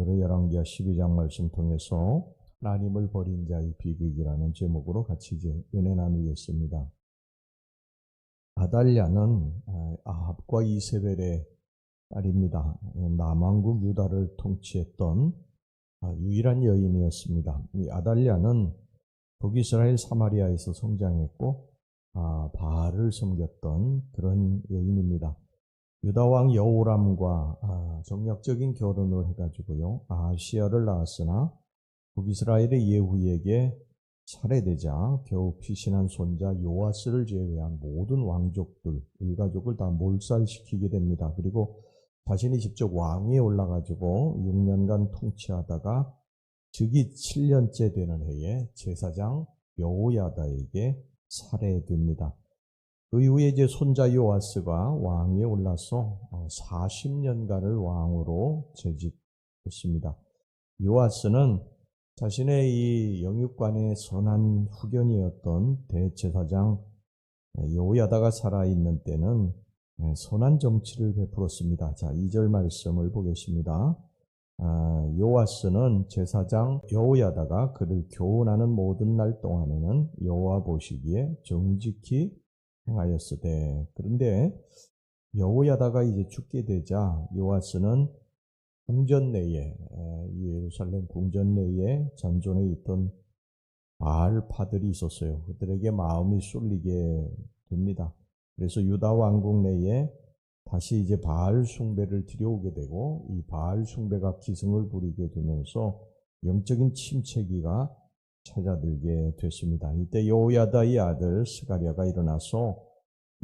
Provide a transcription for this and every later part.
오늘은 열왕기하 12장 말씀 통해서 하나님을 버린 자의 비극이라는 제목으로 같이 이제 은혜 나누겠습니다. 아달랴는 아합과 이세벨의 딸입니다. 남왕국 유다를 통치했던 유일한 여인이었습니다. 이 아달랴는 북이스라엘 사마리아에서 성장했고 바알을 섬겼던 그런 여인입니다. 유다왕 여호람과 정략적인 결혼을 해가지고요, 아하시야를 낳았으나 북이스라엘의 예후에게 살해되자 겨우 피신한 손자 요아스를 제외한 모든 왕족들, 일가족을 다 몰살시키게 됩니다. 그리고 자신이 직접 왕위에 올라가지고 6년간 통치하다가 즉위 7년째 되는 해에 제사장 여호야다에게 살해됩니다. 그 이후에 이제 손자 요아스가 왕위에 올라서 40년간을 왕으로 재직했습니다. 요아스는 자신의 이 영육관의 선한 후견이었던 대제사장 여호야다가 살아있는 때는 선한 정치를 베풀었습니다. 자, 2절 말씀을 보겠습니다. 요아스는 제사장 여호야다가 그를 교훈하는 모든 날 동안에는 여호와 보시기에 정직히 행하였으되, 그런데 여호야다가 이제 죽게 되자 요아스는 궁전 내에, 예루살렘 궁전 내에 전존에 있던 바알파들이 있었어요. 그들에게 마음이 쏠리게 됩니다. 그래서 유다 왕국 내에 다시 이제 바알 숭배를 들여오게 되고, 이 바알 숭배가 기승을 부리게 되면서 영적인 침체기가 찾아들게 됐습니다. 이때 여호야다의 아들 스가랴가 일어나서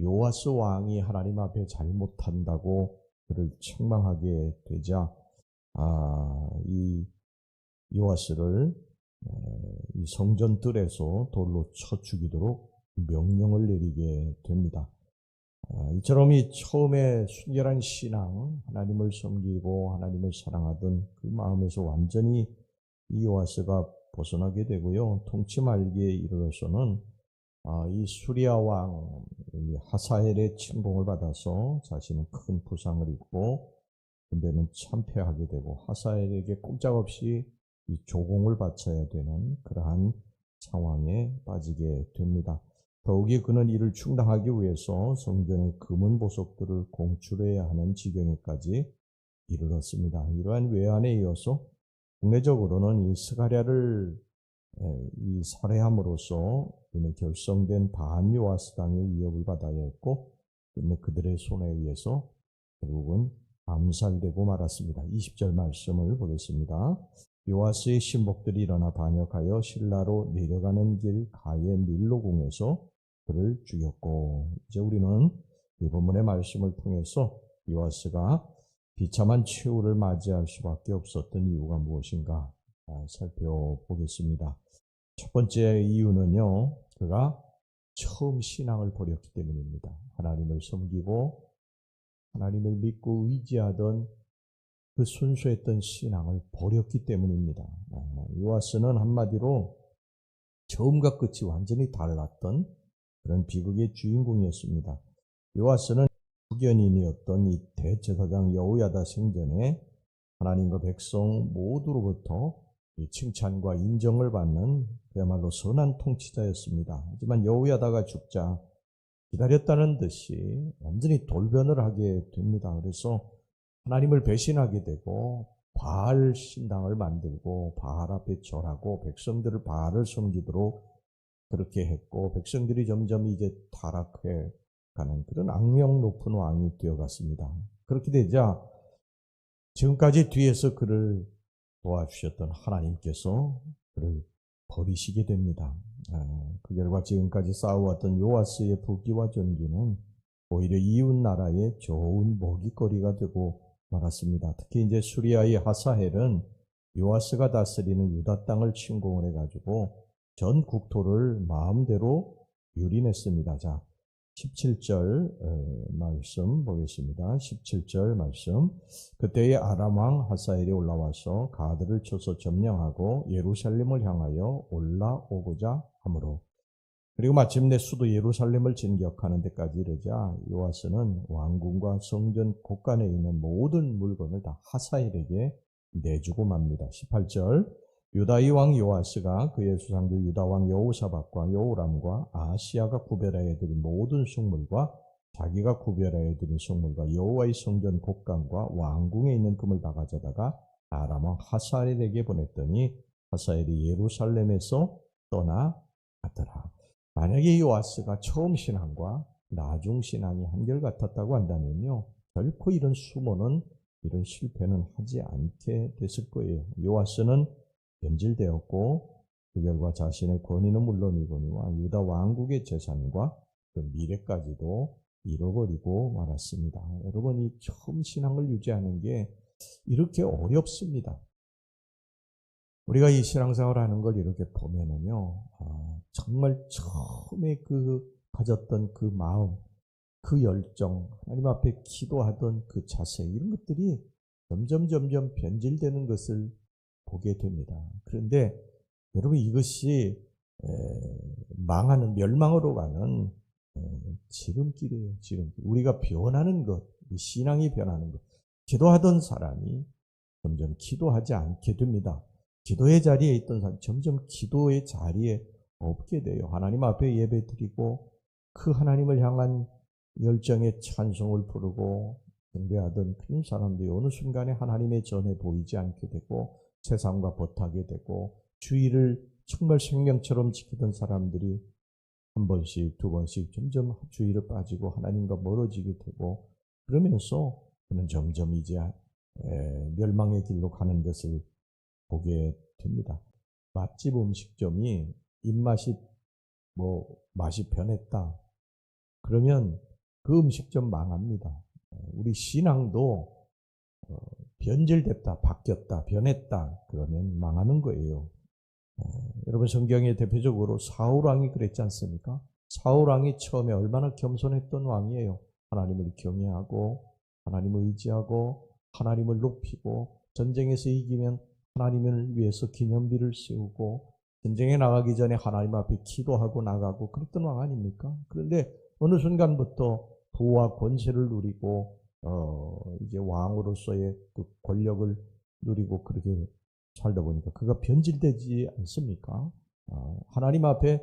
요아스 왕이 하나님 앞에 잘못한다고 그를 책망하게 되자 이 요아스를 이 성전 뜰에서 돌로 쳐 죽이도록 명령을 내리게 됩니다. 이처럼 이 처음에 순결한 신앙, 하나님을 섬기고 하나님을 사랑하던 그 마음에서 완전히 이 요아스가 벗어나게 되고요. 통치 말기에 이르러서는 이 수리아 왕 하사엘의 침공을 받아서 자신은 큰 부상을 입고 군대는 참패하게 되고, 하사엘에게 꼼짝없이 이 조공을 바쳐야 되는 그러한 상황에 빠지게 됩니다. 더욱이 그는 이를 충당하기 위해서 성전의 금은 보석들을 공출해야 하는 지경에까지 이르렀습니다. 이러한 외환에 이어서 국내적으로는 이 스가랴를 이 살해함으로써 그는 결성된 반요아스당의 위협을 받아야 했고, 그들의 손에 의해서 결국은 암살되고 말았습니다. 20절 말씀을 보겠습니다. 요아스의 신복들이 일어나 반역하여 실라로 내려가는 길 가의 밀로궁에서 그를 죽였고, 이제 우리는 이 본문의 말씀을 통해서 요아스가 비참한 최후를 맞이할 수밖에 없었던 이유가 무엇인가 살펴보겠습니다. 첫 번째 이유는요, 그가 처음 신앙을 버렸기 때문입니다. 하나님을 섬기고 하나님을 믿고 의지하던 그 순수했던 신앙을 버렸기 때문입니다. 요아스는 한마디로 처음과 끝이 완전히 달랐던 그런 비극의 주인공이었습니다. 요아스는 후견인이었던 이 대제사장 여호야다 생전에 하나님과 백성 모두로부터 칭찬과 인정을 받는 그야말로 선한 통치자였습니다. 하지만 여호야다가 죽자 기다렸다는 듯이 완전히 돌변을 하게 됩니다. 그래서 하나님을 배신하게 되고 바알 신당을 만들고 바알 앞에 절하고 백성들을 바알을 섬기도록 그렇게 했고, 백성들이 점점 이제 타락해 가는 그런 악명 높은 왕이 되어갔습니다. 그렇게 되자 지금까지 뒤에서 그를 도와주셨던 하나님께서 그를 버리시게 됩니다. 그 결과 지금까지 쌓아왔던 요아스의 부귀와 존귀는 오히려 이웃 나라의 좋은 먹이거리가 되고 말았습니다. 특히 이제 수리아의 하사헬은 요아스가 다스리는 유다 땅을 침공을 해가지고 전 국토를 마음대로 유린했습니다. 자, 17절 말씀 보겠습니다. 17절 말씀. 그때의 아람 왕 하사엘이 올라와서 가드를 쳐서 점령하고 예루살렘을 향하여 올라오고자 하므로, 그리고 마침내 수도 예루살렘을 진격하는 데까지 이르자 요아스는 왕궁과 성전 곳간에 있는 모든 물건을 다 하사엘에게 내주고 맙니다. 18절 유다의 왕 요아스가 그의 수상들 유다 왕 여호사밧과 여호람과 아하시야가 구별하여 드린 모든 성물과 자기가 구별하여 드린 성물과 여호와의 성전 곡간과 왕궁에 있는 금을 다 가져다가 아람 왕 하사엘에게 보냈더니 하사엘이 예루살렘에서 떠나가더라. 만약에 요아스가 처음 신앙과 나중 신앙이 한결같았다고 한다면요, 결코 이런 수모는 이런 실패는 하지 않게 됐을 거예요. 요아스는 변질되었고 그 결과 자신의 권위는 물론이거니와 유다 왕국의 재산과 그 미래까지도 잃어버리고 말았습니다. 여러분, 이 처음 신앙을 유지하는 게 이렇게 어렵습니다. 우리가 이 신앙생활을 하는 걸 이렇게 보면은요, 정말 처음에 가졌던 그 마음, 그 열정, 하나님 앞에 기도하던 그 자세, 이런 것들이 점점 변질되는 것을 보게 됩니다. 그런데 여러분, 이것이 망하는, 멸망으로 가는 지름길이에요. 지름길. 우리가 변하는 것, 신앙이 변하는 것. 기도하던 사람이 점점 기도하지 않게 됩니다. 기도의 자리에 있던 사람이 점점 기도의 자리에 없게 돼요. 하나님 앞에 예배드리고 그 하나님을 향한 열정의 찬송을 부르고 경배하던 그런 사람들이 어느 순간에 하나님의 전에 보이지 않게 되고 세상과 버타게 되고, 주의를 정말 생명처럼 지키던 사람들이 한 번씩 두 번씩 점점 주의를 빠지고 하나님과 멀어지게 되고, 그러면서 그는 점점 이제 멸망의 길로 가는 것을 보게 됩니다. 맛집 음식점이 입맛이 맛이 변했다 그러면 그 음식점 망합니다. 우리 신앙도 변질됐다, 바뀌었다, 변했다 그러면 망하는 거예요. 여러분, 성경에 대표적으로 사울왕이 그랬지 않습니까? 사울왕이 처음에 얼마나 겸손했던 왕이에요. 하나님을 경외하고 하나님을 의지하고 하나님을 높이고 전쟁에서 이기면 하나님을 위해서 기념비를 세우고 전쟁에 나가기 전에 하나님 앞에 기도하고 나가고 그랬던 왕 아닙니까? 그런데 어느 순간부터 부와 권세를 누리고 이제 왕으로서의 그 권력을 누리고 그렇게 살다 보니까 그가 변질되지 않습니까? 하나님 앞에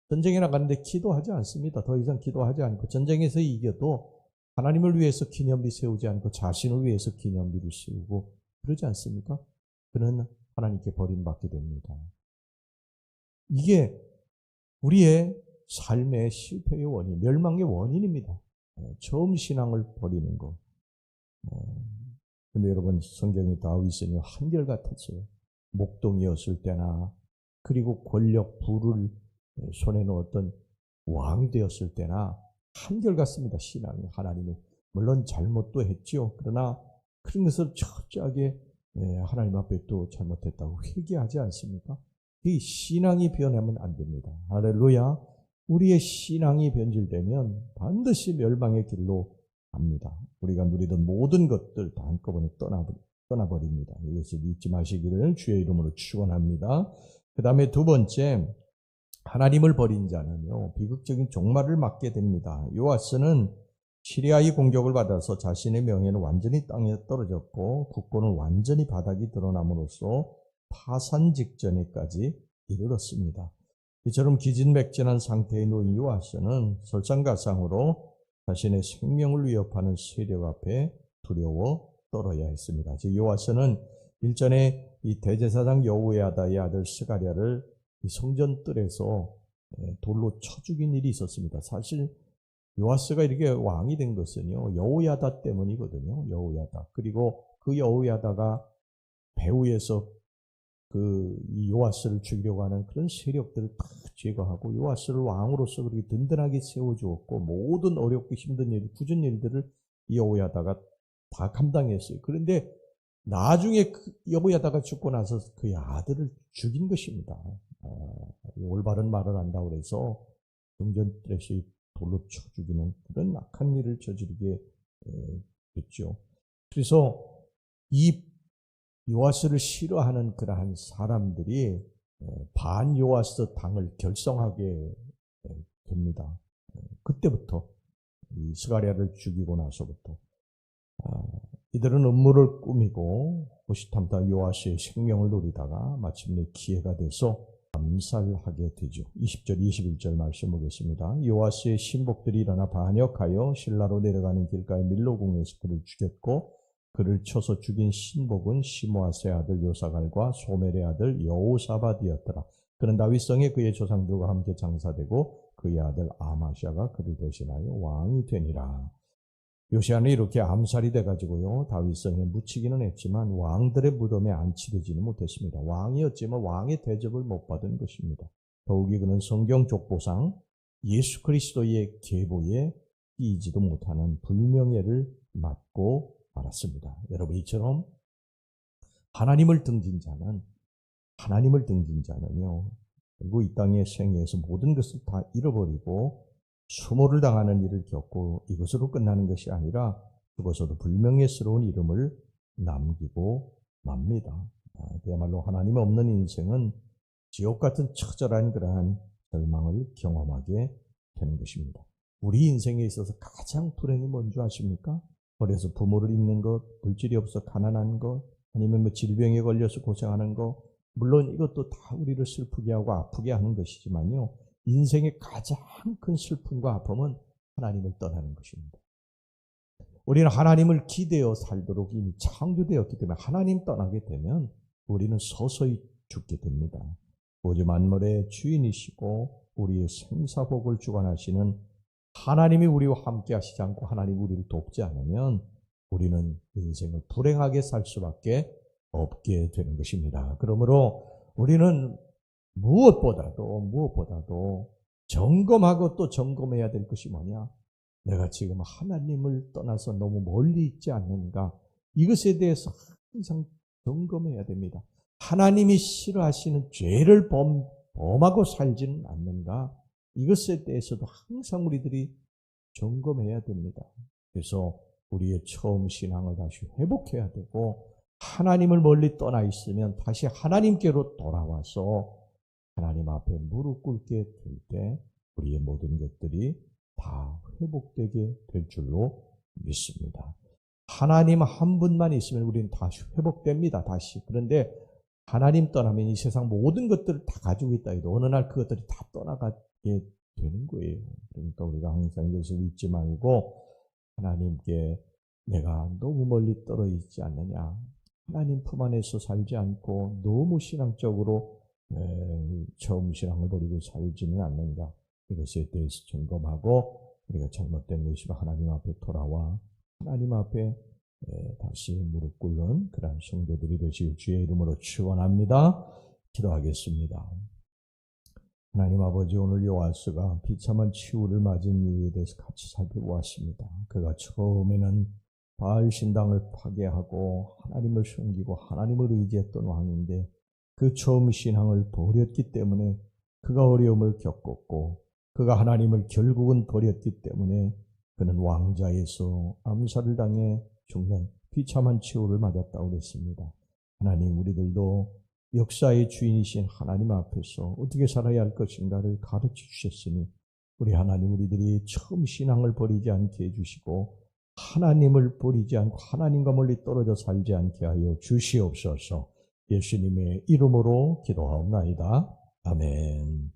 전쟁에 나가는데 기도하지 않습니다. 더 이상 기도하지 않고 전쟁에서 이겨도 하나님을 위해서 기념비 세우지 않고 자신을 위해서 기념비를 세우고 그러지 않습니까? 그는 하나님께 버림받게 됩니다. 이게 우리의 삶의 실패의 원인, 멸망의 원인입니다. 처음 신앙을 버리는 것. 근데 여러분, 성경이 다윗은 한결같았어요. 목동이었을 때나 그리고 권력, 부를 손에 넣었던 왕이 되었을 때나 한결같습니다. 신앙이 하나님을. 물론 잘못도 했죠. 그러나 그런 것을 철저하게 하나님 앞에 또 잘못했다고 회개하지 않습니까? 이 신앙이 변하면 안 됩니다. 할렐루야. 우리의 신앙이 변질되면 반드시 멸망의 길로 갑니다. 우리가 누리던 모든 것들 다 한꺼번에 떠나버립니다. 이것을 잊지 마시기를 주의 이름으로 축원합니다. 그 다음에 두 번째, 하나님을 버린 자는요, 비극적인 종말을 맞게 됩니다. 요아스는 시리아의 공격을 받아서 자신의 명예는 완전히 땅에 떨어졌고 국고는 완전히 바닥이 드러남으로써 파산 직전에까지 이르렀습니다. 이처럼 기진맥진한 상태에 놓인 요아스는 설상가상으로 자신의 생명을 위협하는 세력 앞에 두려워 떨어야 했습니다. 즉 요아스는 일전에 이 대제사장 여호야다의 아들 스가랴를 이 성전 뜰에서 돌로 쳐 죽인 일이 있었습니다. 사실 요아스가 이렇게 왕이 된 것은요, 여호야다 때문이거든요. 여호야다. 그리고 그 여호야다가 배후에서 이 요아스를 죽이려고 하는 그런 세력들을 다 제거하고 요아스를 왕으로서 그렇게 든든하게 세워주었고 모든 어렵고 힘든 일, 굳은 일들을 이 여호야다가 다 감당했어요. 그런데 나중에 여호야다가 죽고 나서 그의 아들을 죽인 것입니다. 올바른 말을 한다고 그래서 성전뜰에서 돌로 쳐 죽이는 그런 악한 일을 저지르게 됐죠. 그래서 이 요아스를 싫어하는 그러한 사람들이 반 요아스 당을 결성하게 됩니다. 그때부터 이 스가랴를 죽이고 나서부터 이들은 음모를 꾸미고 호시탐탐 요아스의 생명을 노리다가 마침내 기회가 돼서 암살하게 되죠. 20절, 21절 말씀 보겠습니다. 요아스의 신복들이 일어나 반역하여 실라로 내려가는 길가의 밀로궁에서 그를 죽였고 그를 쳐서 죽인 신복은 시므아스의 아들 요사갈과 소멜의 아들 여호사밧이었더라. 그는 다윗성에 그의 조상들과 함께 장사되고 그의 아들 아마시아가 그를 대신하여 왕이 되니라. 요시아는 이렇게 암살이 돼가지고요, 다윗성에 묻히기는 했지만 왕들의 무덤에 안치되지는 못했습니다. 왕이었지만 왕의 대접을 못 받은 것입니다. 더욱이 그는 성경 족보상 예수 그리스도의 계보에 끼이지도 못하는 불명예를 맞고 말았습니다. 여러분, 이처럼 하나님을 등진 자는요, 그리고 이 땅의 생애에서 모든 것을 다 잃어버리고 수모를 당하는 일을 겪고 이것으로 끝나는 것이 아니라 죽어서도 불명예스러운 이름을 남기고 맙니다. 그야말로 하나님 없는 인생은 지옥 같은 처절한 그러한 절망을 경험하게 되는 것입니다. 우리 인생에 있어서 가장 불행이 뭔지 아십니까? 어려서 부모를 잃는 것, 물질이 없어 가난한 것, 아니면 질병에 걸려서 고생하는 것, 물론 이것도 다 우리를 슬프게 하고 아프게 하는 것이지만요, 인생의 가장 큰 슬픔과 아픔은 하나님을 떠나는 것입니다. 우리는 하나님을 기대어 살도록 이미 창조되었기 때문에 하나님 떠나게 되면 우리는 서서히 죽게 됩니다. 오직 만물의 주인이시고 우리의 생사복을 주관하시는 하나님이 우리와 함께 하시지 않고 하나님이 우리를 돕지 않으면 우리는 인생을 불행하게 살 수밖에 없게 되는 것입니다. 그러므로 우리는 무엇보다도 점검하고 또 점검해야 될 것이 뭐냐? 내가 지금 하나님을 떠나서 너무 멀리 있지 않는가? 이것에 대해서 항상 점검해야 됩니다. 하나님이 싫어하시는 죄를 범하고 살지는 않는가? 이것에 대해서도 항상 우리들이 점검해야 됩니다. 그래서 우리의 처음 신앙을 다시 회복해야 되고, 하나님을 멀리 떠나 있으면 다시 하나님께로 돌아와서 하나님 앞에 무릎 꿇게 될 때 우리의 모든 것들이 다 회복되게 될 줄로 믿습니다. 하나님 한 분만 있으면 우리는 다시 회복됩니다. 다시. 그런데 하나님 떠나면 이 세상 모든 것들을 다 가지고 있다 해도 어느 날 그것들이 다 떠나가게 되는 거예요. 그러니까 우리가 항상 이것을 잊지 말고 하나님께 내가 너무 멀리 떨어져 있지 않느냐, 하나님 품 안에서 살지 않고 너무 신앙적으로 처음 신앙을 버리고 살지는 않는가, 이것에 대해서 점검하고 우리가 잘못된 것이라 하나님 앞에 돌아와 하나님 앞에 다시 무릎 꿇는 그런 성도들이 되시길 주의 이름으로 축원합니다. 기도하겠습니다. 하나님 아버지, 오늘 요아스가 비참한 치유를 맞은 이유에 대해서 같이 살펴보았습니다. 그가 처음에는 바알 신당을 파괴하고 하나님을 숨기고 하나님을 의지했던 왕인데 그 처음 신앙을 버렸기 때문에 그가 어려움을 겪었고, 그가 하나님을 결국은 버렸기 때문에 그는 왕자에서 암살을 당해 죽는 비참한 치유를 맞았다고 그랬습니다. 하나님, 우리들도 역사의 주인이신 하나님 앞에서 어떻게 살아야 할 것인가를 가르쳐 주셨으니 우리 하나님, 우리들이 처음 신앙을 버리지 않게 해주시고 하나님을 버리지 않고 하나님과 멀리 떨어져 살지 않게 하여 주시옵소서. 예수님의 이름으로 기도하옵나이다. 아멘.